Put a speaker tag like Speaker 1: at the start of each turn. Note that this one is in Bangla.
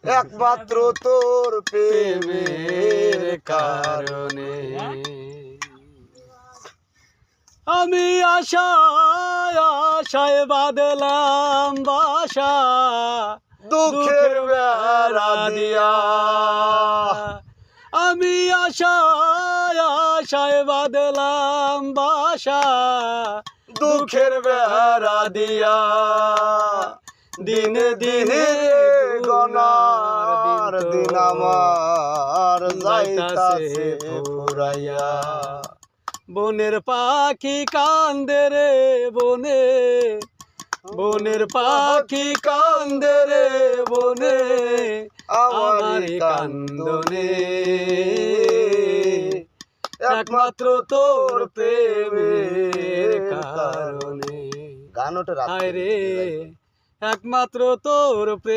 Speaker 1: একমাত্র তোর প্রেমের কারণে।
Speaker 2: আমি আশায় আশায় বাঁধলাম বাসা
Speaker 1: দুঃখের বেড়া দিয়া।
Speaker 2: আমি আশায় আশায় বাঁধলাম বাসা
Speaker 1: দুঃখের বেড়া দিয়া। দিনে দিনে গনার দিন আমার যাইতাছে ফুরাইয়া।
Speaker 2: বনের পাখি কান্দে রে বনে, বনের পাখি কান্দে রে বনে, আমার কান্দনে একমাত্র তোর প্রেমের কারণে।
Speaker 1: গান ওটা
Speaker 2: হায় রে একমাত্র তোর প্রেম।